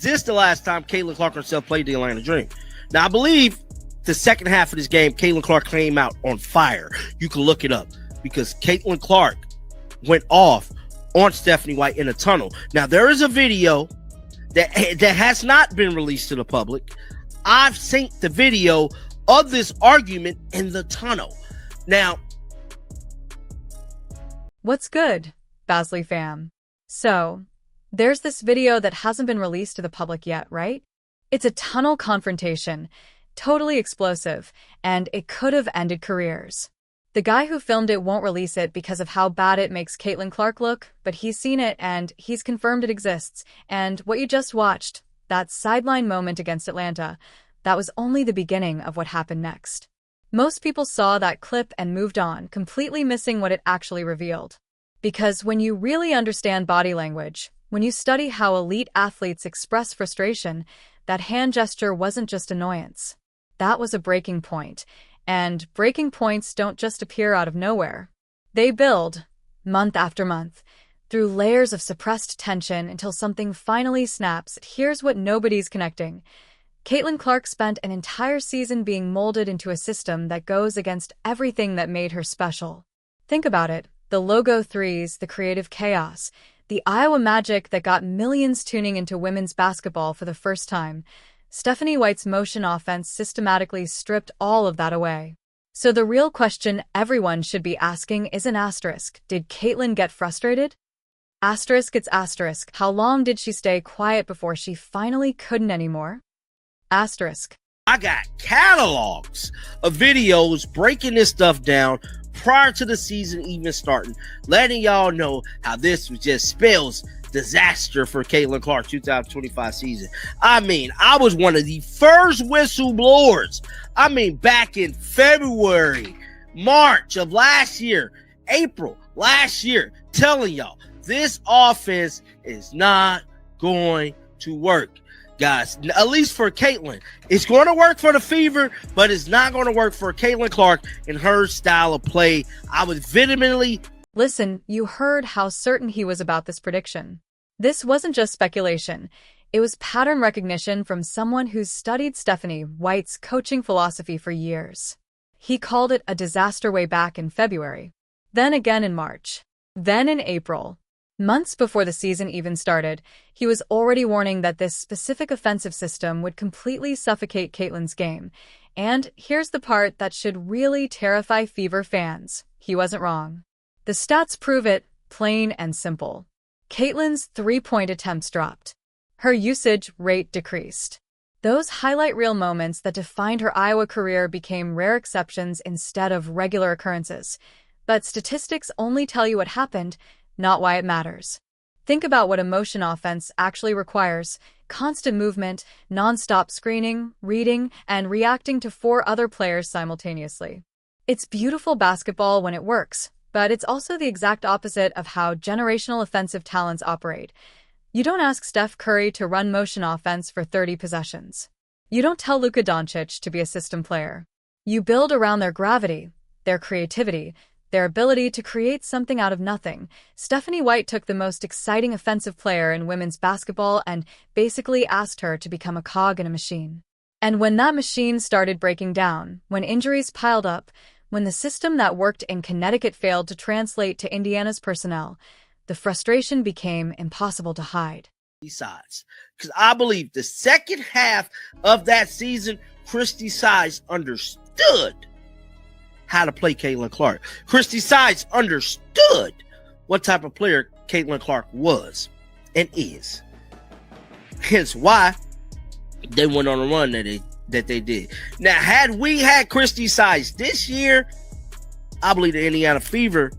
This is the last time Caitlin Clark herself played the Atlanta Dream. Now, I believe the second half of this game, Caitlin Clark came out on fire. You can look it up because Caitlin Clark went off on Stephanie White in a tunnel. Now, there is a video that has not been released to the public. I've seen the video of this argument in the tunnel. Now, what's good, Basley fam? So, there's this video that hasn't been released to the public yet, right? It's a tunnel confrontation, totally explosive, and it could have ended careers. The guy who filmed it won't release it because of how bad it makes Caitlin Clark look, but he's seen it and he's confirmed it exists. And what you just watched, that sideline moment against Atlanta, that was only the beginning of what happened next. Most people saw that clip and moved on, completely missing what it actually revealed. Because when you really understand body language, when you study how elite athletes express frustration, that hand gesture wasn't just annoyance. That was a breaking point. And breaking points don't just appear out of nowhere. They build, month after month, through layers of suppressed tension until something finally snaps. Here's what nobody's connecting. Caitlin Clark spent an entire season being molded into a system that goes against everything that made her special. Think about it. The logo threes, the creative chaos, the Iowa magic that got millions tuning into women's basketball for the first time. Stephanie White's motion offense systematically stripped all of that away. So the real question everyone should be asking is an asterisk. Did Caitlin get frustrated? Asterisk, it's asterisk. How long did she stay quiet before she finally couldn't anymore? Asterisk. I got catalogs of videos breaking this stuff down prior to the season even starting, letting y'all know how this was just spells disaster for Caitlin Clark 2025 season. I mean, I was one of the first whistleblowers. I mean, back in February, March of last year, April last year, telling y'all this offense is not going to work. Guys, at least for Caitlin. It's going to work for the Fever, but it's not going to work for Caitlin Clark and her style of play. I was vehemently... Listen, you heard how certain he was about this prediction. This wasn't just speculation. It was pattern recognition from someone who's studied Stephanie White's coaching philosophy for years. He called it a disaster way back in February, then again in March, then in April. Months before the season even started, he was already warning that this specific offensive system would completely suffocate Caitlin's game. And here's the part that should really terrify Fever fans. He wasn't wrong. The stats prove it, plain and simple. Caitlin's three-point attempts dropped. Her usage rate decreased. Those highlight reel moments that defined her Iowa career became rare exceptions instead of regular occurrences. But statistics only tell you what happened, not why it matters. Think about what a motion offense actually requires: constant movement, non-stop screening, reading, and reacting to 4 other players simultaneously. It's beautiful basketball when it works, but it's also the exact opposite of how generational offensive talents operate. You don't ask Steph Curry to run motion offense for 30 possessions. You don't tell Luka Doncic to be a system player. You build around their gravity, their creativity, their ability to create something out of nothing. Stephanie White took the most exciting offensive player in women's basketball and basically asked her to become a cog in a machine. And when that machine started breaking down, when injuries piled up, when the system that worked in Connecticut failed to translate to Indiana's personnel, the frustration became impossible to hide. Sides, because I believe the second half of that season, Christy Sides understood how to play Caitlin Clark. Christy Sides understood what type of player Caitlin Clark was and is. Hence why they went on a run that they did. Now, had we had Christy Sides this year, I believe the Indiana Fever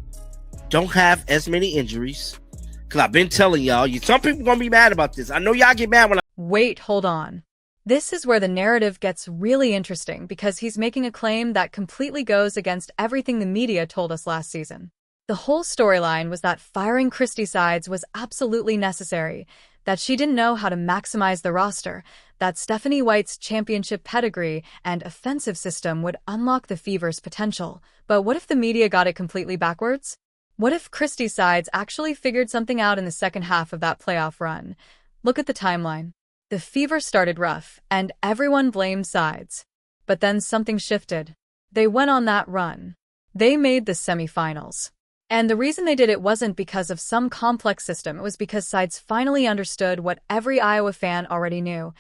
don't have as many injuries. Because I've been telling y'all, some people going to be mad about this. I know y'all get mad when Wait, hold on. This is where the narrative gets really interesting because he's making a claim that completely goes against everything the media told us last season. The whole storyline was that firing Christy Sides was absolutely necessary, that she didn't know how to maximize the roster, that Stephanie White's championship pedigree and offensive system would unlock the Fever's potential. But what if the media got it completely backwards? What if Christy Sides actually figured something out in the second half of that playoff run? Look at the timeline. The fever started rough, and everyone blamed sides. But then something shifted. They went on that run. They made the semifinals. And the reason they did it wasn't because of some complex system. It was because sides finally understood what every Iowa fan already knew.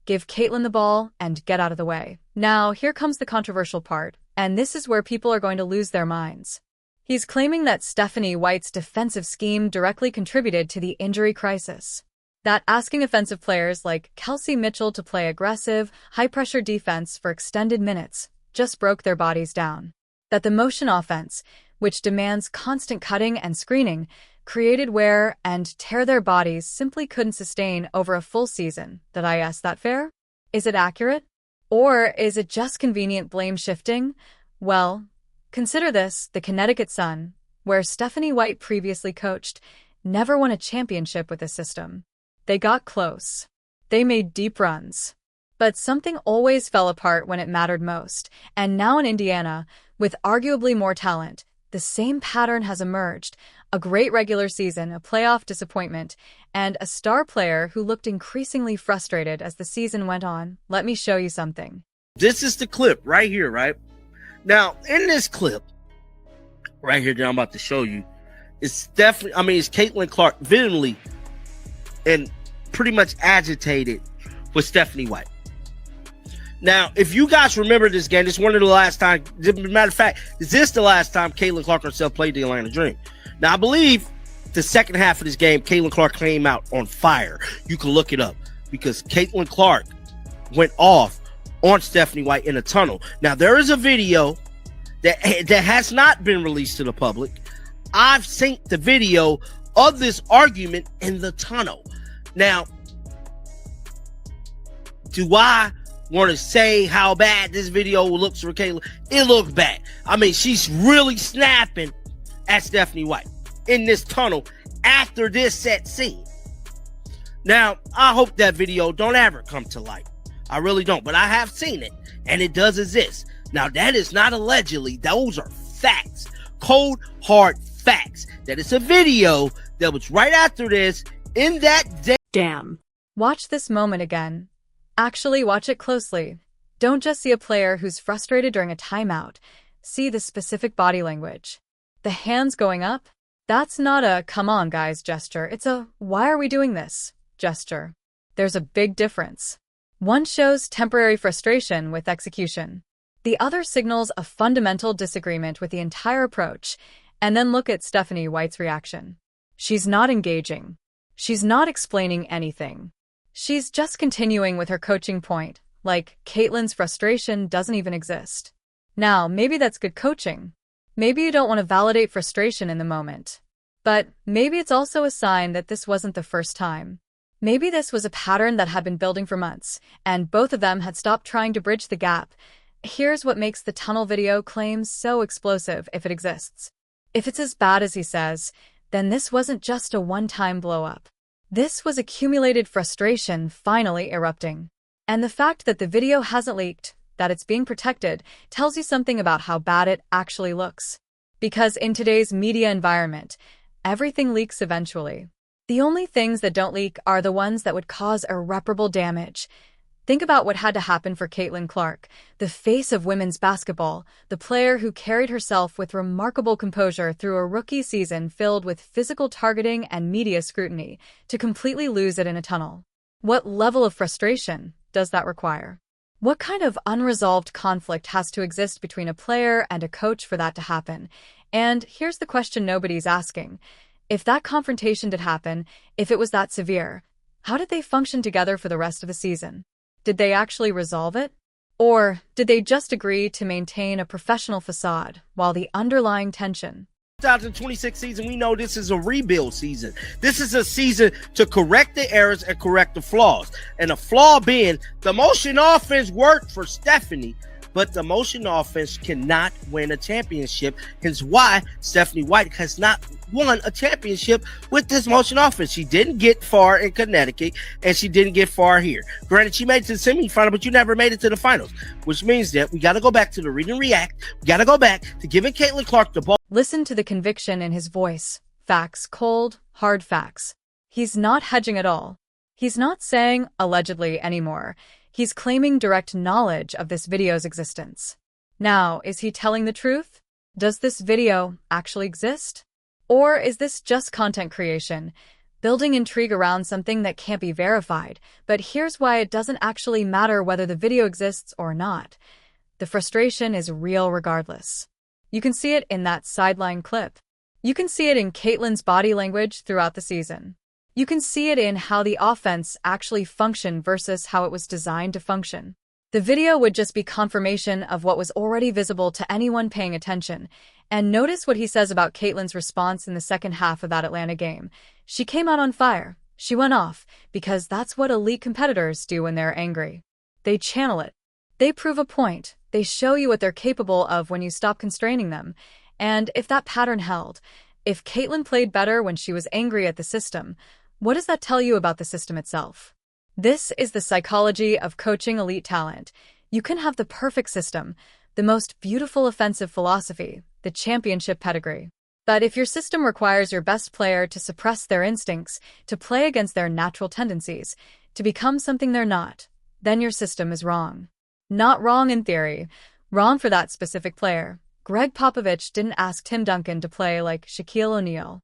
Give Caitlin the ball and get out of the way. Now, here comes the controversial part, and this is where people are going to lose their minds. He's claiming that Stephanie White's defensive scheme directly contributed to the injury crisis. That asking offensive players like Kelsey Mitchell to play aggressive, high-pressure defense for extended minutes just broke their bodies down. That the motion offense, which demands constant cutting and screening, created wear and tear their bodies simply couldn't sustain over a full season. Did I ask that fair? Is it accurate? Or is it just convenient blame shifting? Well, consider this: the Connecticut Sun, where Stephanie White previously coached, never won a championship with this system. They got close. They made deep runs. But something always fell apart when it mattered most. And now in Indiana, with arguably more talent, the same pattern has emerged: a great regular season, a playoff disappointment, and a star player who looked increasingly frustrated as the season went on. Let me show you something. This is the clip right here, right? Now, in this clip, right here that I'm about to show you, it's Caitlin Clark vehemently and pretty much agitated with Stephanie White. Now, if you guys remember this game, this is one of the last time, matter of fact, is this the last time Caitlin Clark herself played the Atlanta Dream? Now, I believe the second half of this game, Caitlin Clark came out on fire. You can look it up because Caitlin Clark went off on Stephanie White in a tunnel. Now, there is a video that has not been released to the public. I've seen the video of this argument in the tunnel. Now, do I want to say how bad this video looks for Caitlin? It looks bad. I mean, she's really snapping at Stephanie White in this tunnel after this set scene. Now, I hope that video don't ever come to light. I really don't, but I have seen it, and it does exist. Now, that is not allegedly. Those are facts. Cold, hard facts. That it's a video that was right after this in that day. Damn. Watch this moment again. Actually, watch it closely. Don't just see a player who's frustrated during a timeout. See the specific body language. The hands going up? That's not a "come on, guys" gesture. It's a "why are we doing this" gesture. There's a big difference. One shows temporary frustration with execution. The other signals a fundamental disagreement with the entire approach. And then look at Stephanie White's reaction. She's not engaging. She's not explaining anything. She's just continuing with her coaching point, like Caitlin's frustration doesn't even exist. Now, maybe that's good coaching. Maybe you don't want to validate frustration in the moment. But maybe it's also a sign that this wasn't the first time. Maybe this was a pattern that had been building for months, and both of them had stopped trying to bridge the gap. Here's what makes the tunnel video claim so explosive, if it exists. If it's as bad as he says, then this wasn't just a one-time blow-up. This was accumulated frustration finally erupting. And the fact that the video hasn't leaked, that it's being protected, tells you something about how bad it actually looks. Because in today's media environment, everything leaks eventually. The only things that don't leak are the ones that would cause irreparable damage. Think about what had to happen for Caitlin Clark, the face of women's basketball, the player who carried herself with remarkable composure through a rookie season filled with physical targeting and media scrutiny, to completely lose it in a tunnel. What level of frustration does that require? What kind of unresolved conflict has to exist between a player and a coach for that to happen? And here's the question nobody's asking. If that confrontation did happen, if it was that severe, how did they function together for the rest of the season? Did they actually resolve it? Or did they just agree to maintain a professional facade while the underlying tension? 2026 season, we know this is a rebuild season. This is a season to correct the errors and correct the flaws. And the flaw being the motion offense worked for Stephanie, but the motion offense cannot win a championship. Hence why Stephanie White has not won a championship with this motion offense. She didn't get far in Connecticut, and she didn't get far here. Granted, she made it to the semifinal, but you never made it to the finals, which means that we got to go back to the read and react. We got to go back to giving Caitlin Clark the ball. Listen to the conviction in his voice. Facts, cold, hard facts. He's not hedging at all. He's not saying allegedly anymore. He's claiming direct knowledge of this video's existence. Now, is he telling the truth? Does this video actually exist? Or is this just content creation, building intrigue around something that can't be verified? But here's why it doesn't actually matter whether the video exists or not. The frustration is real regardless. You can see it in that sideline clip. You can see it in Caitlin's body language throughout the season. You can see it in how the offense actually functioned versus how it was designed to function. The video would just be confirmation of what was already visible to anyone paying attention. And notice what he says about Caitlin's response in the second half of that Atlanta game. She came out on fire. She went off, because that's what elite competitors do when they're angry. They channel it. They prove a point. They show you what they're capable of when you stop constraining them. And if that pattern held, if Caitlin played better when she was angry at the system, what does that tell you about the system itself? This is the psychology of coaching elite talent. You can have the perfect system, the most beautiful offensive philosophy, the championship pedigree. But if your system requires your best player to suppress their instincts, to play against their natural tendencies, to become something they're not, then your system is wrong. Not wrong in theory, wrong for that specific player. Greg Popovich didn't ask Tim Duncan to play like Shaquille O'Neal.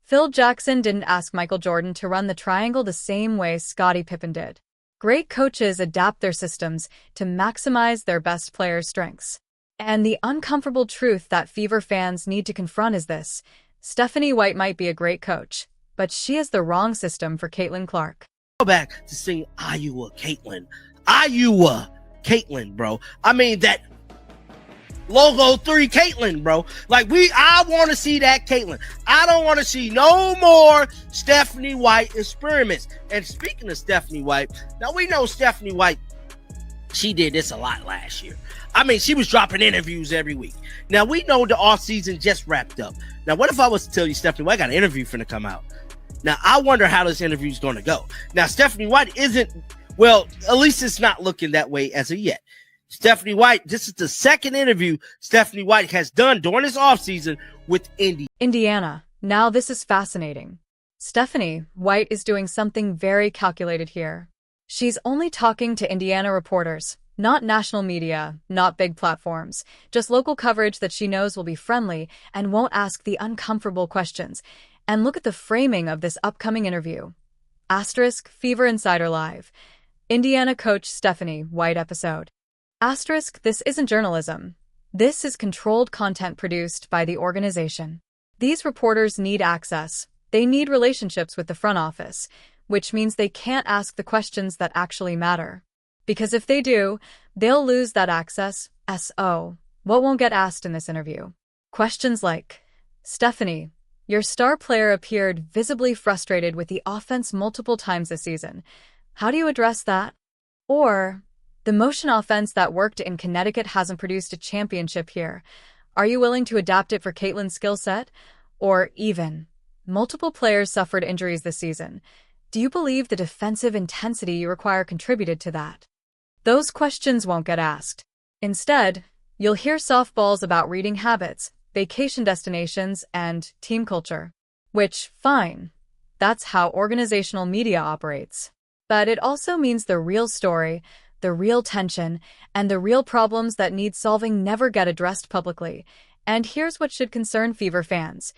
Phil Jackson didn't ask Michael Jordan to run the triangle the same way Scottie Pippen did. Great coaches adapt their systems to maximize their best players' strengths. And the uncomfortable truth that Fever fans need to confront is this: Stephanie White might be a great coach, but she has the wrong system for Caitlin Clark. Go back to sing Iowa Caitlin. Iowa Caitlin, bro. I mean, that Logo 3 Caitlin, bro. I want to see that Caitlin. I don't want to see no more Stephanie White experiments. And speaking of Stephanie White, now we know Stephanie White, she did this a lot last year. I mean, she was dropping interviews every week. Now, we know the offseason just wrapped up. Now, what if I was to tell you Stephanie White got an interview finna come out? Now, I wonder how this interview is going to go. Now, Stephanie White isn't, well, at least it's not looking that way as of yet. Stephanie White, this is the second interview Stephanie White has done during this offseason with Indiana. Now this is fascinating. Stephanie White is doing something very calculated here. She's only talking to Indiana reporters, not national media, not big platforms, just local coverage that she knows will be friendly and won't ask the uncomfortable questions. And look at the framing of this upcoming interview. Asterisk Fever Insider Live. Indiana coach Stephanie White episode. Asterisk, this isn't journalism. This is controlled content produced by the organization. These reporters need access. They need relationships with the front office, which means they can't ask the questions that actually matter. Because if they do, they'll lose that access. So, what won't get asked in this interview? Questions like, Stephanie, your star player appeared visibly frustrated with the offense multiple times this season. How do you address that? Or, the motion offense that worked in Connecticut hasn't produced a championship here. Are you willing to adapt it for Caitlin's skill set? Or even, multiple players suffered injuries this season. Do you believe the defensive intensity you require contributed to that? Those questions won't get asked. Instead, you'll hear softballs about reading habits, vacation destinations, and team culture. Which, fine. That's how organizational media operates. But it also means the real story, the real tension, and the real problems that need solving never get addressed publicly. And here's what should concern Fever fans.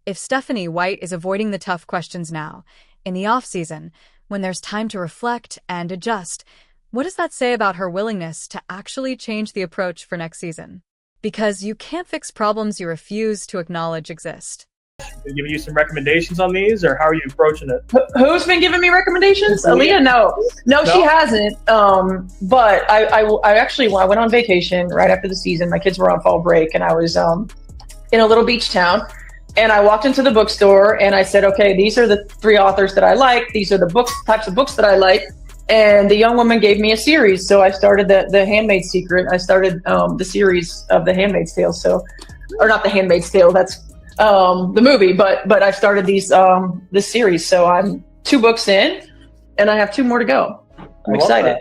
If Stephanie White is avoiding the tough questions now, in the offseason, when there's time to reflect and adjust, what does that say about her willingness to actually change the approach for next season? Because you can't fix problems you refuse to acknowledge exist. Been giving you some recommendations on these, or how are you approaching it? Who's been giving me recommendations? Aaliyah, no, she hasn't. But I went on vacation right after the season. My kids were on fall break, and I was in a little beach town. And I walked into the bookstore, and I said, "Okay, these are the 3 authors that I like. These are the types of books that I like." And the young woman gave me a series, so I started the Handmaid's Secret. I started the series of The Handmaid's Tale. Or not The Handmaid's Tale. That's the movie, but I started this series, so I'm 2 books in, and I have 2 more to go. I'm excited.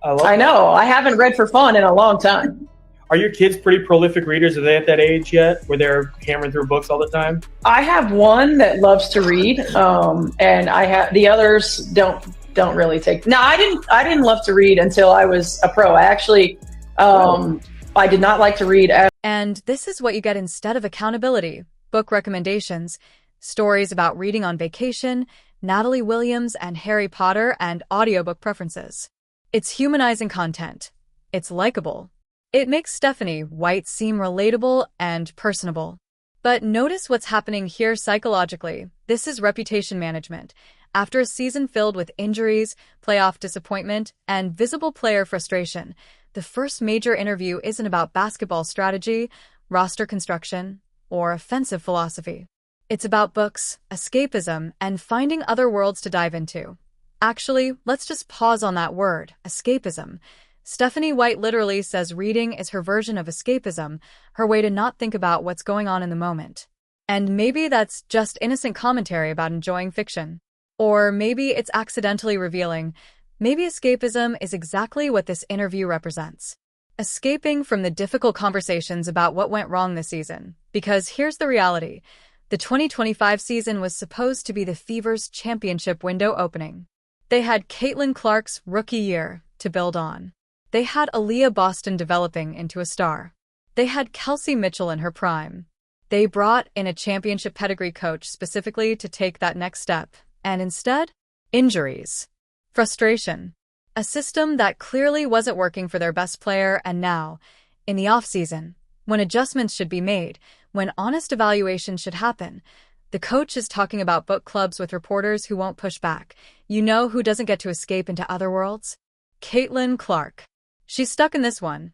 I know. I haven't read for fun in a long time. Are your kids pretty prolific readers? Are they at that age yet where they're hammering through books all the time? I have one that loves to read, and the others don't don't really take. Now, I didn't love to read until I was a pro. I actually, I did not like to read. And this is what you get instead of accountability: book recommendations, stories about reading on vacation, Natalie Williams and Harry Potter, and audiobook preferences. It's humanizing content. It's likable. It makes Stephanie White seem relatable and personable. But notice what's happening here psychologically. This is reputation management. After a season filled with injuries, playoff disappointment, and visible player frustration, the first major interview isn't about basketball strategy, roster construction, or offensive philosophy. It's about books, escapism, and finding other worlds to dive into. Actually, let's just pause on that word, escapism. Stephanie White literally says reading is her version of escapism, her way to not think about what's going on in the moment. And maybe that's just innocent commentary about enjoying fiction. Or maybe it's accidentally revealing. Maybe escapism is exactly what this interview represents. Escaping from the difficult conversations about what went wrong this season. Because here's the reality. The 2025 season was supposed to be the Fever's championship window opening. They had Caitlin Clark's rookie year to build on. They had Aaliyah Boston developing into a star. They had Kelsey Mitchell in her prime. They brought in a championship pedigree coach specifically to take that next step. And instead, injuries. Frustration. A system that clearly wasn't working for their best player, and now, in the offseason, when adjustments should be made, when honest evaluation should happen, the coach is talking about book clubs with reporters who won't push back. You know who doesn't get to escape into other worlds? Caitlin Clark. She's stuck in this one.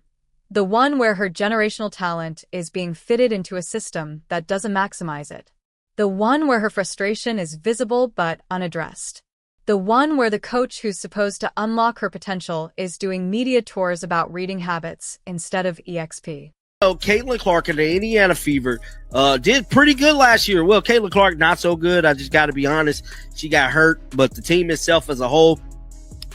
The one where her generational talent is being fitted into a system that doesn't maximize it. The one where her frustration is visible but unaddressed. The one where the coach who's supposed to unlock her potential is doing media tours about reading habits instead of EXP. Caitlin Clark and the Indiana Fever did pretty good last year. Well, Caitlin Clark, not so good. I just got to be honest. She got hurt, but the team itself as a whole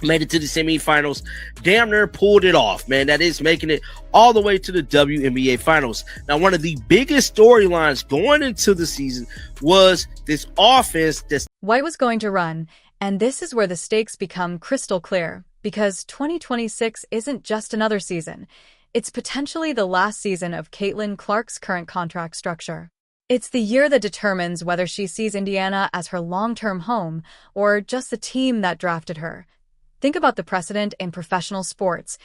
made it to the semifinals. Damn near pulled it off, man. That is making it all the way to the WNBA finals. Now, one of the biggest storylines going into the season was this offense that White was going to run, and this is where the stakes become crystal clear, because 2026 isn't just another season. It's potentially the last season of Caitlin Clark's current contract structure. It's the year that determines whether she sees Indiana as her long-term home or just the team that drafted her. Think about the precedent in professional sports.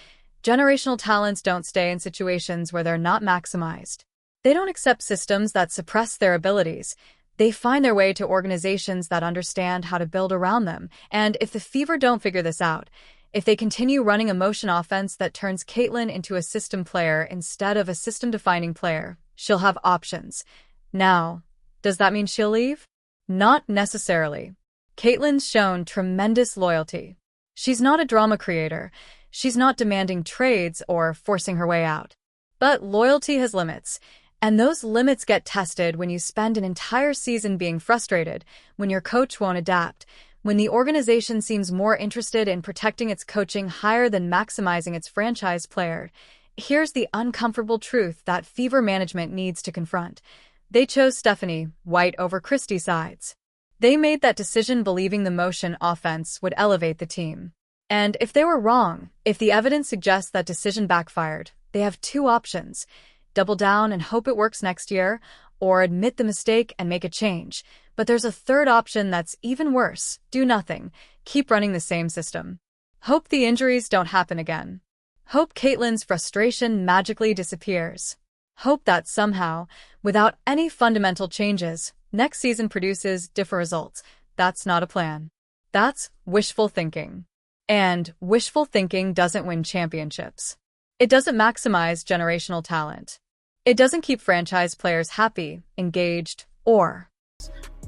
Generational talents don't stay in situations where they're not maximized. They don't accept systems that suppress their abilities. They find their way to organizations that understand how to build around them. And if the Fever don't figure this out, if they continue running a motion offense that turns Caitlin into a system player instead of a system-defining player, she'll have options. Now, does that mean she'll leave? Not necessarily. Caitlin's shown tremendous loyalty. She's not a drama creator. She's not demanding trades or forcing her way out. But loyalty has limits, and those limits get tested when you spend an entire season being frustrated, when your coach won't adapt, when the organization seems more interested in protecting its coaching higher than maximizing its franchise player. Here's the uncomfortable truth that Fever management needs to confront. They chose Stephanie White over Christie Sides. They made that decision believing the motion offense would elevate the team. And if they were wrong, if the evidence suggests that decision backfired, they have two options: double down and hope it works next year, or admit the mistake and make a change. But there's a third option that's even worse: do nothing, keep running the same system. Hope the injuries don't happen again. Hope Caitlin's frustration magically disappears. Hope that somehow, without any fundamental changes, next season produces different results. That's not a plan. That's wishful thinking. And wishful thinking doesn't win championships. It doesn't maximize generational talent. It doesn't keep franchise players happy, engaged, or...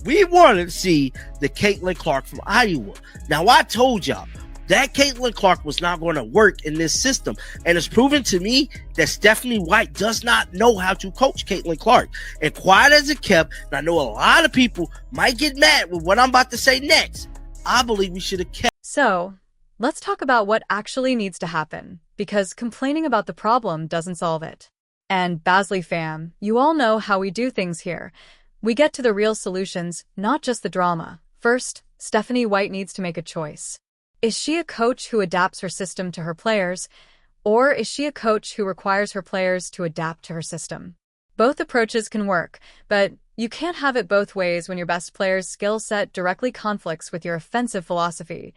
we wanted to see the Caitlin Clark from Iowa. Now, I told y'all that Caitlin Clark was not going to work in this system. And it's proven to me that Stephanie White does not know how to coach Caitlin Clark. And quiet as it kept, and I know a lot of people might get mad with what I'm about to say next, I believe we should have kept. So, let's talk about what actually needs to happen, because complaining about the problem doesn't solve it. And Basley fam, you all know how we do things here. We get to the real solutions, not just the drama. First, Stephanie White needs to make a choice. Is she a coach who adapts her system to her players, or is she a coach who requires her players to adapt to her system? Both approaches can work, but you can't have it both ways when your best player's skill set directly conflicts with your offensive philosophy.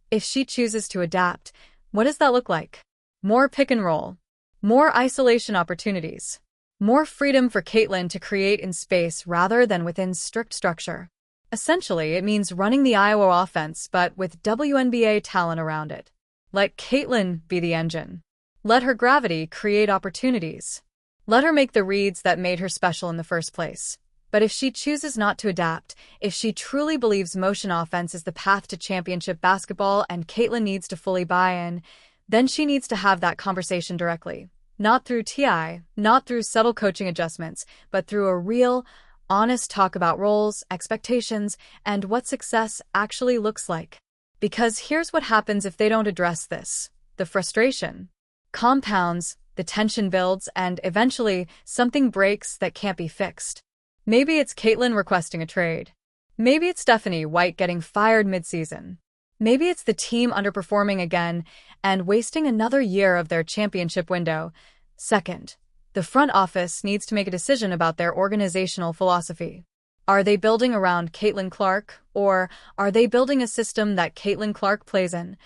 If she chooses to adapt, what does that look like? More pick and roll, more isolation opportunities, more freedom for Caitlin to create in space rather than within strict structure. Essentially, it means running the Iowa offense, but with WNBA talent around it. Let Caitlin be the engine. Let her gravity create opportunities. Let her make the reads that made her special in the first place. But if she chooses not to adapt, if she truly believes motion offense is the path to championship basketball and Caitlin needs to fully buy in, then she needs to have that conversation directly. Not through TI, not through subtle coaching adjustments, but through a real, honest talk about roles, expectations, and what success actually looks like. Because here's what happens if they don't address this. The frustration compounds, the tension builds, and eventually something breaks that can't be fixed. Maybe it's Caitlin requesting a trade. Maybe it's Stephanie White getting fired mid-season. Maybe it's the team underperforming again and wasting another year of their championship window. Second, the front office needs to make a decision about their organizational philosophy. Are they building around Caitlin Clark, or are they building a system that Caitlin Clark plays in?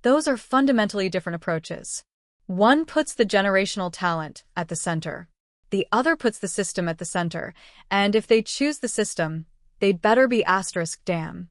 Those are fundamentally different approaches. One puts the generational talent at the center. The other puts the system at the center, and if they choose the system, they'd better be *damn.